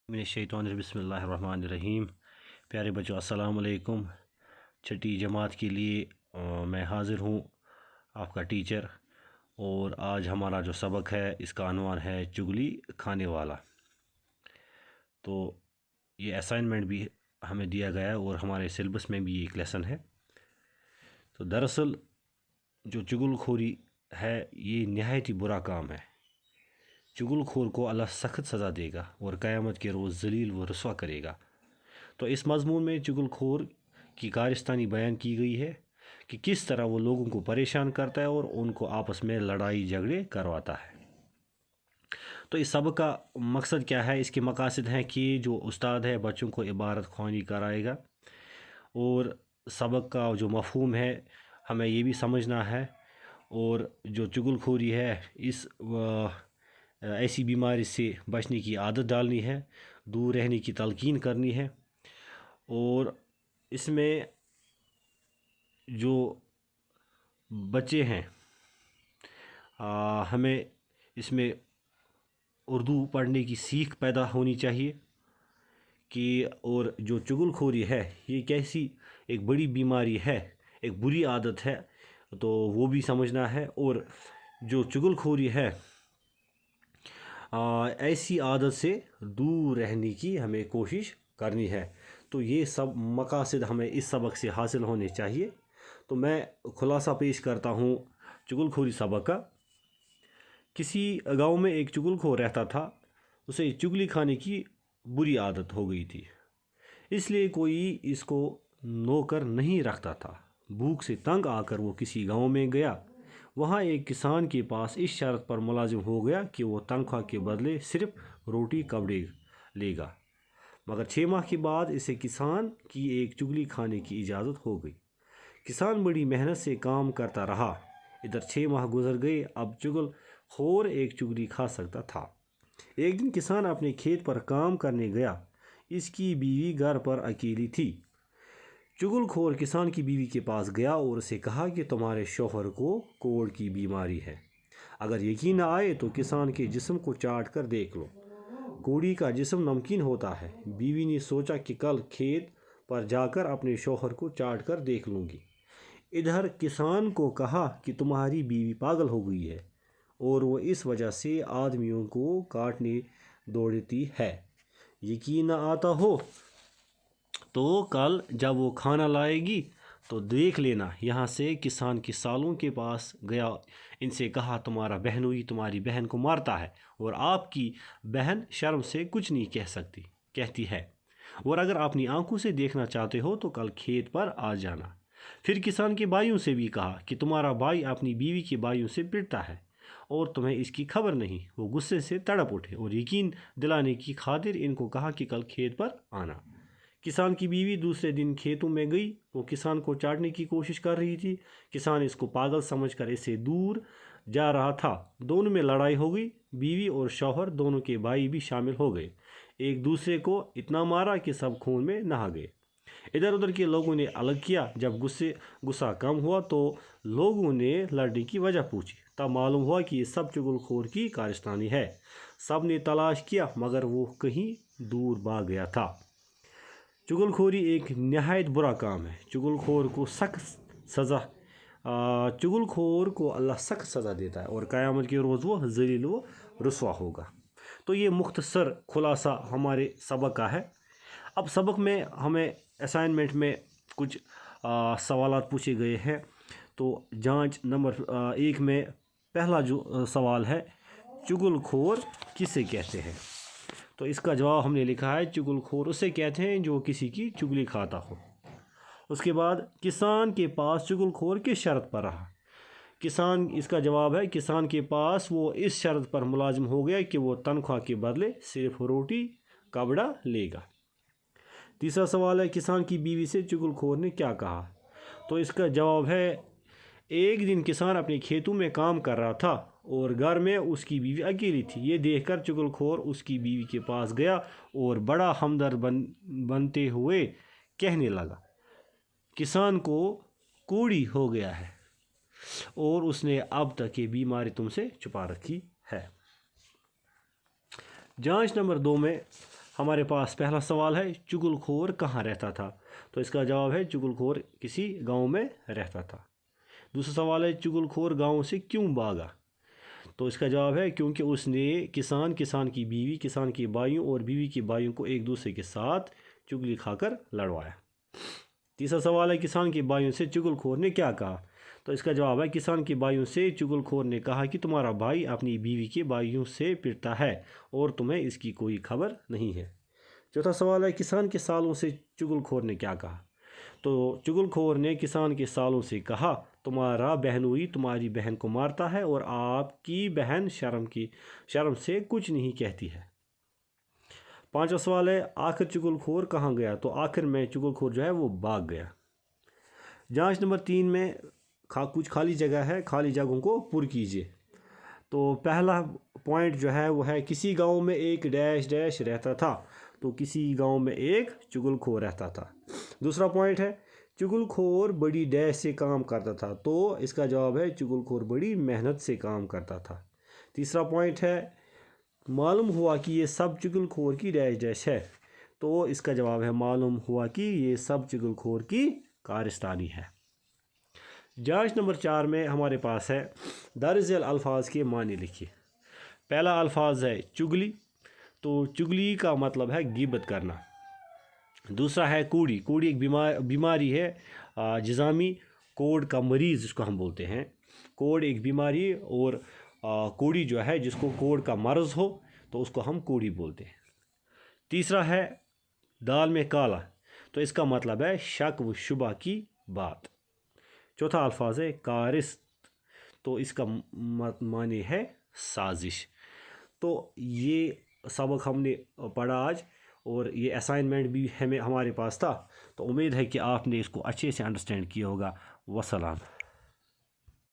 बिस्मिल्लाहिर्रहमानिर्रहीम। प्यारे बच्चों, अस्सलाम वालेकुम। छठी जमात के लिए मैं हाज़िर हूँ, आपका टीचर। और आज हमारा जो सबक है इसका अनवान है चुगली खाने वाला। तो ये असाइनमेंट भी हमें दिया गया है और हमारे सिलेबस में भी एक लेसन है। तो दरअसल जो चुगलखोरी है ये नहायत ही बुरा काम है। चुगलखोर को अल्लाह सख्त सज़ा देगा और क़यामत के रोज़ जलील व रसवा करेगा। तो इस मज़मून में चुगलखोर की कारस्तानी बयान की गई है कि किस तरह वो लोगों को परेशान करता है और उनको आपस में लड़ाई झगड़े करवाता है। तो इस सबक का मकसद क्या है? इसके मकासद हैं कि जो उस्ताद है बच्चों को इबारत ख़्वानी कराएगा और सबक का जो मफ़हूम है हमें ये भी समझना है। और जो चुगलखोरी है इस ऐसी बीमारी से बचने की आदत डालनी है, दूर रहने की तलकीन करनी है। और इसमें जो बच्चे हैं हमें इसमें उर्दू पढ़ने की सीख पैदा होनी चाहिए कि और जो चुगलखोरी है ये कैसी एक बड़ी बीमारी है, एक बुरी आदत है, तो वो भी समझना है। और जो चुगलखोरी है ऐसी आदत से दूर रहने की हमें कोशिश करनी है। तो ये सब मकासद हमें इस सबक से हासिल होने चाहिए। तो मैं खुलासा पेश करता हूँ चुगलखोरी सबक का। किसी गांव में एक चुगलखोर रहता था। उसे चुगली खाने की बुरी आदत हो गई थी, इसलिए कोई इसको नौकर नहीं रखता था। भूख से तंग आकर वो किसी गांव में गया। वहाँ एक किसान के पास इस शर्त पर मुलाजिम हो गया कि वो तनख्वाह के बदले सिर्फ रोटी कपड़े लेगा। मगर 6 माह के बाद इसे किसान की एक चुगली खाने की इजाज़त हो गई। किसान बड़ी मेहनत से काम करता रहा। इधर 6 माह गुजर गए। अब चुगलखोर एक चुगली खा सकता था। एक दिन किसान अपने खेत पर काम करने गया। इसकी बीवी घर पर अकेली थी। चुगलखोर किसान की बीवी के पास गया और उसे कहा कि तुम्हारे शौहर को कोढ़ की बीमारी है। अगर यकीन न आए तो किसान के जिस्म को चाट कर देख लो। कोढ़ी का जिस्म नमकीन होता है। बीवी ने सोचा कि कल खेत पर जाकर अपने शौहर को चाट कर देख लूँगी। इधर किसान को कहा कि तुम्हारी बीवी पागल हो गई है और वो इस वजह से आदमियों को काटने दौड़ती है। यकीन न आता हो तो कल जब वो खाना लाएगी तो देख लेना। यहाँ से किसान के सालों के पास गया। इनसे कहा तुम्हारा बहनोई तुम्हारी बहन को मारता है और आपकी बहन शर्म से कुछ नहीं कहती है। और अगर अपनी आंखों से देखना चाहते हो तो कल खेत पर आ जाना। फिर किसान के भाइयों से भी कहा कि तुम्हारा भाई अपनी बीवी के भाइयों से पिटता है और तुम्हें इसकी खबर नहीं। वो गुस्से से तड़प उठे और यकीन दिलाने की खातिर इनको कहा कि कल खेत पर आना। किसान की बीवी दूसरे दिन खेतों में गई। वो किसान को चाटने की कोशिश कर रही थी। किसान इसको पागल समझकर इससे दूर जा रहा था। दोनों में लड़ाई हो गई। बीवी और शौहर दोनों के भाई भी शामिल हो गए। एक दूसरे को इतना मारा कि सब खून में नहा गए। इधर उधर के लोगों ने अलग किया। जब गुस्सा कम हुआ तो लोगों ने लड़ने की वजह पूछी। तब मालूम हुआ कि ये सब चुगलखोर की कारस्तानी है। सब ने तलाश किया मगर वो कहीं दूर भाग गया था। चुगलखोरी एक नहायत बुरा काम है। चुगलखोर को अल्लाह सख्त सज़ा देता है और क़यामत के रोज़ वो ज़लील व रुसवा होगा। तो ये मुख्तसर खुलासा हमारे सबक का है। अब सबक में हमें असाइनमेंट में कुछ सवालात पूछे गए हैं। तो जांच नंबर 1 में पहला जो सवाल है, चुगलखोर किसे कहते हैं? तो इसका जवाब हमने लिखा है चुगलखोर उसे कहते हैं जो किसी की चुगली खाता हो। उसके बाद किसान के पास चुगलखोर किस शर्त पर रहा? इसका जवाब है किसान के पास वो इस शर्त पर मुलाजिम हो गया कि वो तनख्वाह के बदले सिर्फ रोटी कपड़ा लेगा। तीसरा सवाल है किसान की बीवी से चुगलखोर ने क्या कहा? तो इसका जवाब है एक दिन किसान अपने खेतों में काम कर रहा था और घर में उसकी बीवी अकेली थी। ये देखकर चुगलखोर उसकी बीवी के पास गया और बड़ा हमदर्द बनते हुए कहने लगा, किसान को कोढ़ी हो गया है और उसने अब तक ये बीमारी तुमसे छुपा रखी है। जांच नंबर 2 में ہمارے پاس پہلا سوال ہے چغل خور کہاں رہتا تھا؟ تو اس کا جواب ہے چغل خور کسی گاؤں میں رہتا تھا۔ دوسرا سوال ہے چغل خور گاؤں سے کیوں بھاگا؟ تو اس کا جواب ہے کیونکہ اس نے کسان کی بیوی، کسان کے بھائیوں اور بیوی کے بھائیوں کو ایک دوسرے کے ساتھ چغلی کھا کر لڑوایا۔ تیسرا سوال ہے کسان کے بھائیوں سے چغل خور نے کیا کہا؟ تو اس کا جواب ہے کسان کے بھائیوں سے چغل خور نے کہا کہ تمہارا بھائی اپنی بیوی کے بھائیوں سے پٹتا ہے اور تمہیں اس کی کوئی خبر نہیں ہے۔ چوتھا سوال ہے کسان کے سالوں سے چغل خور نے کیا کہا؟ تو چغل خور نے کسان کے سالوں سے کہا تمہارا بہنوئی تمہاری بہن کو مارتا ہے اور آپ کی بہن شرم سے کچھ نہیں کہتی ہے۔ پانچواں سوال ہے آخر چغل خور کہاں گیا؟ تو آخر میں چغل خور جو ہے وہ بھاگ گیا۔ جانچ نمبر 3 میں کچھ خالی جگہ ہے، خالی جگہوں کو پر کیجیے۔ تو پہلا پوائنٹ جو ہے وہ ہے کسی گاؤں میں ایک ڈیش ڈیش رہتا تھا، تو کسی گاؤں میں ایک چغل خور رہتا تھا۔ دوسرا پوائنٹ ہے چغل خور بڑی ڈیش سے کام کرتا تھا، تو اس کا جواب ہے چغل خور بڑی محنت سے کام کرتا تھا۔ تیسرا پوائنٹ ہے معلوم ہوا کہ یہ سب چغل خور کی ڈیش ڈیش ہے، تو اس کا جواب ہے معلوم ہوا کہ یہ سب چغل خور کی کارستانی ہے۔ جانچ نمبر 4 میں ہمارے پاس ہے درج ذیل الفاظ کے معنی لکھیے۔ پہلا الفاظ ہے چگلی، تو چگلی کا مطلب ہے غیبت کرنا۔ دوسرا ہے کوڑی، کوڑی ایک بیماری ہے جزامی، کوڑ کا مریض جس کو ہم بولتے ہیں، کوڑ ایک بیماری، اور کوڑی جو ہے جس کو کوڑ کا مرض ہو تو اس کو ہم کوڑی بولتے ہیں۔ تیسرا ہے دال میں کالا، تو اس کا مطلب ہے شک و شبہ کی بات۔ چوتھا الفاظ ہے کارست، تو اس کا معنی ہے سازش۔ تو یہ سبق ہم نے پڑھا آج، اور یہ اسائنمنٹ بھی ہمارے پاس تھا، تو امید ہے کہ آپ نے اس کو اچھے سے انڈرسٹینڈ کیا ہوگا۔ وسلام۔